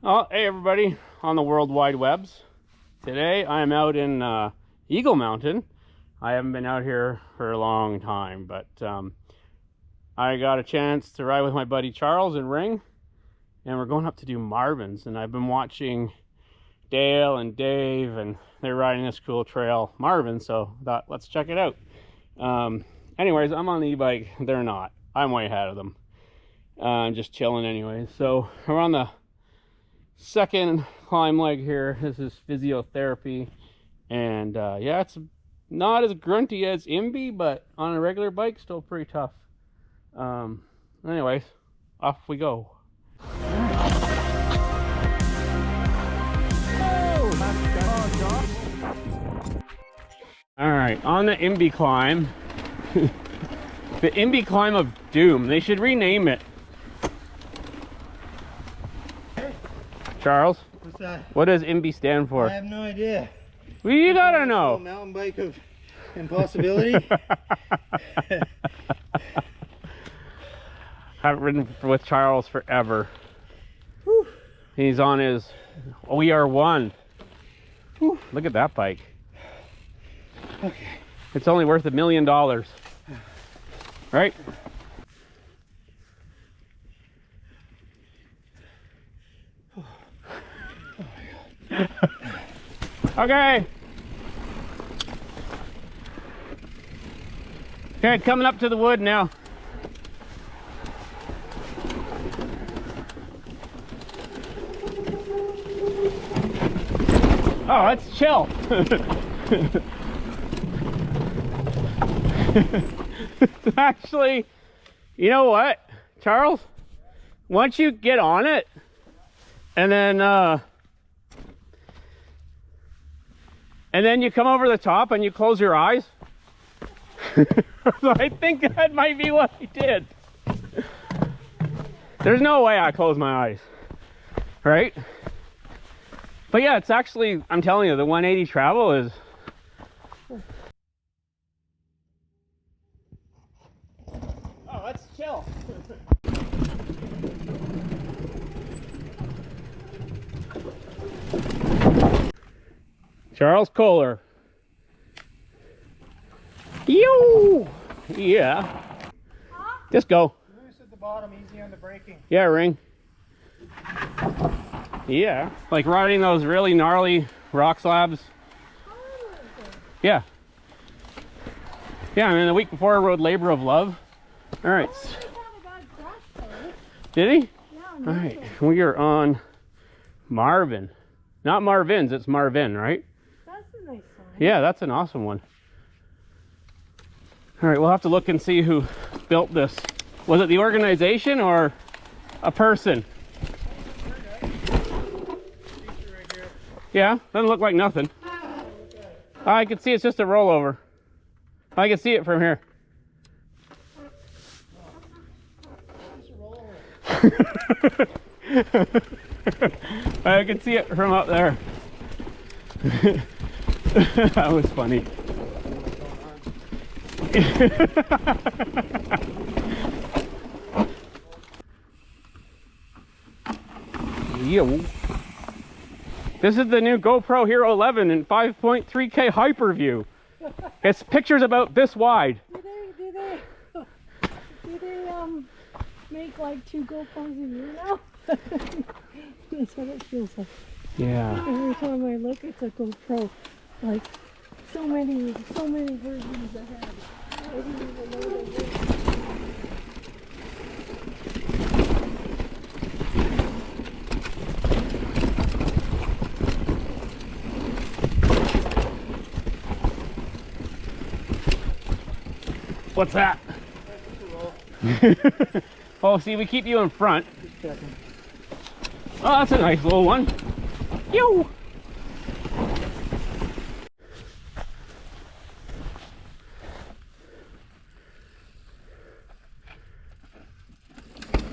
Oh, hey everybody on the World Wide Webs. Today I'm out in Eagle Mountain. I haven't been out here for a long time, but I got a chance to ride with my buddy Charles and Ring, and we're going up to do Marvin's. And I've been watching Dale and Dave, and they're riding this cool trail, Marvin, so I thought, let's check it out. Anyways, I'm on the e-bike. They're not. I'm way ahead of them. I'm just chilling anyways. So we're on the second climb leg here. This is physiotherapy, and yeah, it's not as grunty as embn, but on a regular bike still pretty tough. Anyways, off we go. All right, on the embn climb. The embn climb of doom. They should rename it. Charles, what's that? What does embn stand for? I have no idea. Well, you gotta know. Mountain bike of impossibility. Haven't ridden with Charles forever. Whew. He's on his OER1. Whew. Look at that bike. Okay. It's only worth $1 million. Right? Okay. Okay, coming up to the wood now. Oh, let's chill. Actually, you know what, Charles? Once you get on it, and then you come over the top and you close your eyes. So I think that might be what I did. There's no way I closed my eyes, right? But yeah, it's actually, I'm telling you, the 180 travel is... Oh, let's chill. Charles Kohler. Yo! Yeah. Huh? Just go. Loose at the bottom, easy on the braking. Yeah, Ring. Yeah. Like riding those really gnarly rock slabs. Yeah. Yeah, I mean, the week before I rode Labor of Love. All right. Did he? Yeah. All right. We are on Marvin. Not Marvin's, it's Marvin, right? That's a nice one. Yeah, that's an awesome one. All right, we'll have to look and see who built this. Was it the organization or a person? Yeah, doesn't look like nothing. I can see it's just a rollover. I can see it from here. I can see it from up there. That was funny. Yo. This is the new GoPro Hero 11 in 5.3K hyperview. It's pictures about this wide. Do they make like 2 GoPros a year now? That's what it feels like. Yeah. Every time I look, it's a GoPro. Like so many versions ahead. I didn't even know they were. What's that? Oh, see, we keep you in front. Oh, that's a nice little one. Yo!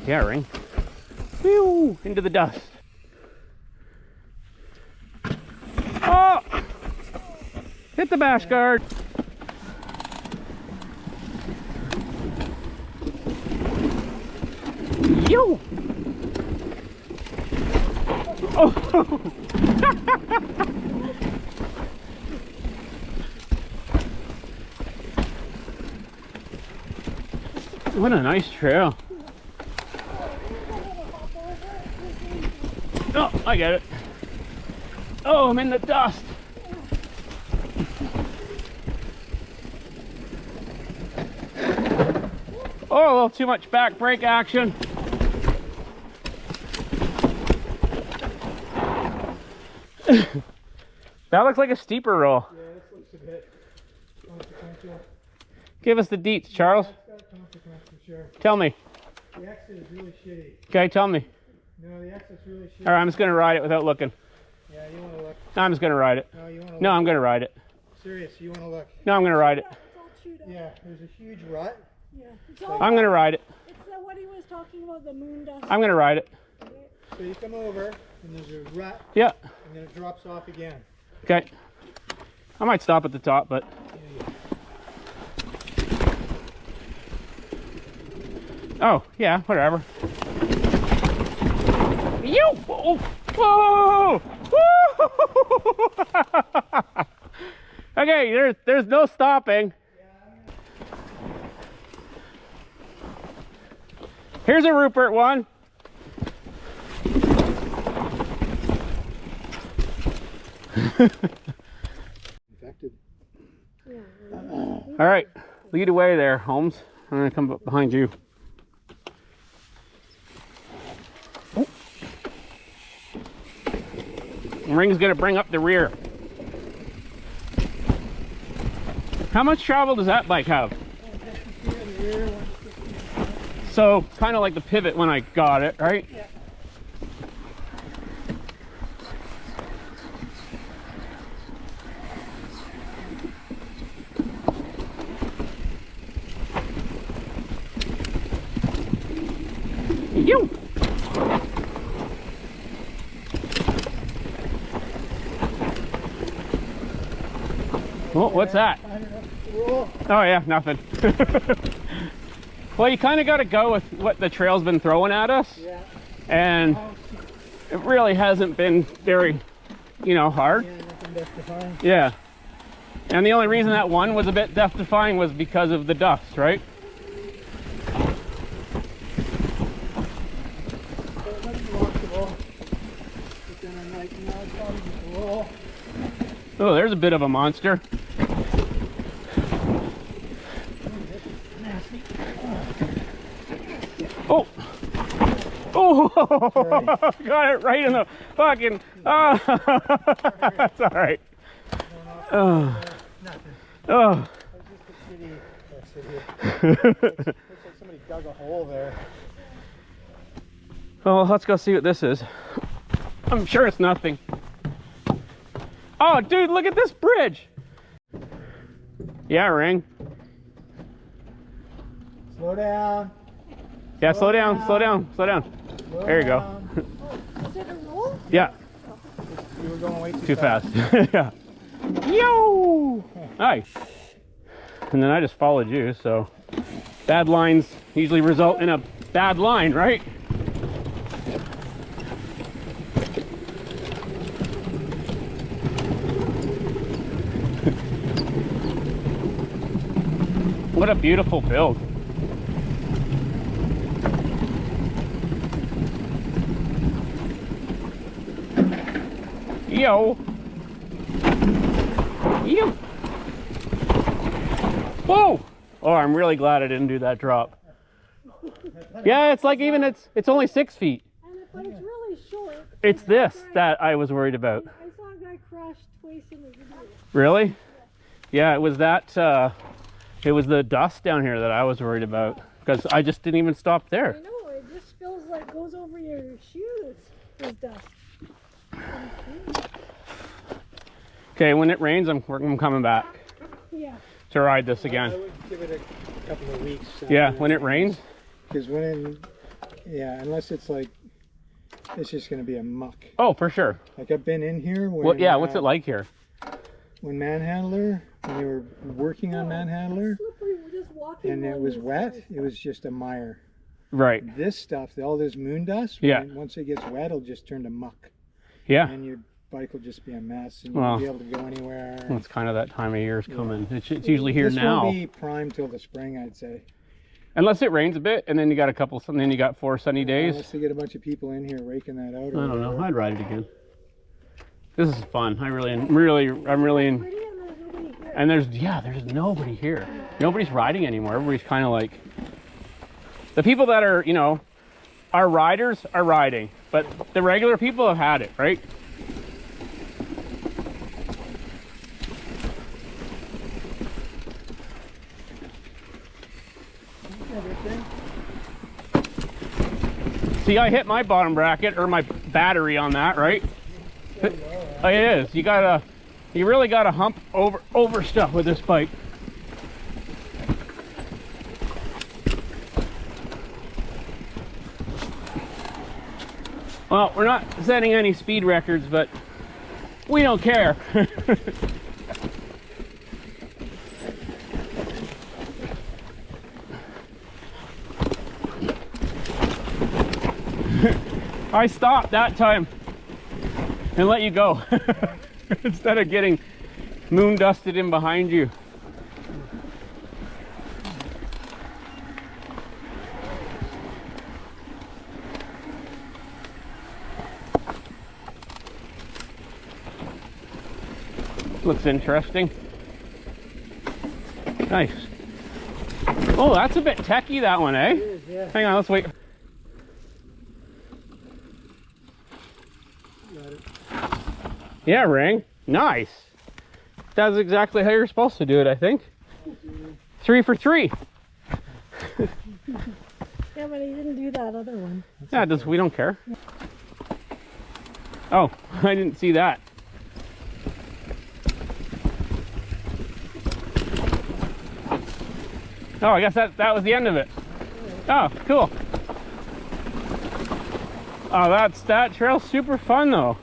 Yeah, Ring. Whew, into the dust. Oh! Hit the bash guard. Yo! Oh! What a nice trail. Oh, I get it. Oh, I'm in the dust. Oh, a little too much back brake action. That looks like a steeper roll. Yeah, this looks a bit consequential. Give us the deets, Charles. Yeah, it's got consequence for sure. Tell me. The exit is really shitty. Okay, tell me. No, the exit's really shitty. All right, I'm just gonna ride it without looking. Yeah, you want to look. No, I'm just gonna ride it. No, you want to look. No, I'm gonna ride it. Serious, you want to look. No, I'm gonna ride it. It's all chewed up. Yeah, there's a huge rut. Yeah. It's all, I'm gonna ride it. it's what he was talking about, the moon dust. I'm gonna ride it. So you come over, and there's a rut, Yeah. and then it drops off again. Okay. I might stop at the top, but. Oh, yeah, whatever. Yo! Whoa! Whoa! Woo! Okay, there's no stopping. Here's a Rupert one. Infected. All right, lead away there, Holmes. I'm gonna come up behind you. Oh. Ring's gonna bring up the rear. How much travel does that bike have? So, kind of like the pivot when I got it, right? Yeah. You. Oh, what's that? Oh yeah, nothing. Well, you kind of got to go with what the trail's been throwing at us. Yeah. And it really hasn't been very, hard. Yeah, nothing death-defying. Yeah. And the only reason that one was a bit death-defying was because of the dust, right? So it looks watchable. But then I'm like, no, it's probably just a roll. Oh, there's a bit of a monster. Oh! Oh! Got it right in the fucking. Oh! That's all right. Oh. Nothing. Oh. It's just a shitty. Looks like somebody dug a hole there. Well, let's go see what this is. I'm sure it's nothing. Oh, dude, look at this bridge. Yeah, Ring. Slow down. Yeah, slow down, slow down, slow down. Slow There you go. down. Is it a roll? Yeah, You were going way too fast. Yeah. Yo! Nice. And then I just followed you, so bad lines usually result in a bad line, right? What a beautiful build. Yo. Yo. Whoa. Oh, I'm really glad I didn't do that drop. Yeah, it's like even it's only 6 feet. But it's really short. It's this that I was worried about. I saw a guy crash twice in the video. Really? Yeah, it was that it was the dust down here that I was worried about because I just didn't even stop I there. know, it just feels like goes over your shoes, this dust. Okay, when it rains, I'm coming back Yeah. to ride this I again. would give it a couple of weeks. Yeah, when it rains. Because unless it's like, it's just going to be a muck. Oh, for sure. Like I've been in here when, Well, yeah, what's it like here? when Manhandler, when they were working on Manhandler, Slippery, we're just walking and it on was these wet, guys. it was just a mire. Right. This stuff, all this moon dust, Yeah. once it gets wet, it'll just turn to muck. Yeah. And your bike will just be a mess, and you Well, won't be able to go anywhere. Well, it's kind of that time of year is coming. It's usually here this now. won't be prime till the spring, I'd say. Unless it rains a bit, and then you got a couple, and then you got 4 sunny days. Unless they get a bunch of people in here raking that out. I don't know. whatever. I'd ride it again. This is fun. I'm really in. Pretty and there's nobody here. And there's nobody here. Nobody's riding anymore. Everybody's kind of like, the people that are, you know, our riders are riding, but the regular people have had it, right? See, I hit my bottom bracket, or my battery on that, right? It is. You really gotta hump over stuff with this bike. Well, we're not setting any speed records, but we don't care. I stopped that time and let you go instead of getting moon dusted in behind you. Looks interesting. Nice. Oh, that's a bit techy, that one, eh? It is, yeah. Hang on, let's wait. Got it. Yeah, ring. Nice. That's exactly how you're supposed to do it, I think. 3 for 3. Yeah, but he didn't do that other one. Yeah, we don't care. Oh, I didn't see that. Oh, I guess that was the end of it. Oh, cool. Oh, that trail's super fun though.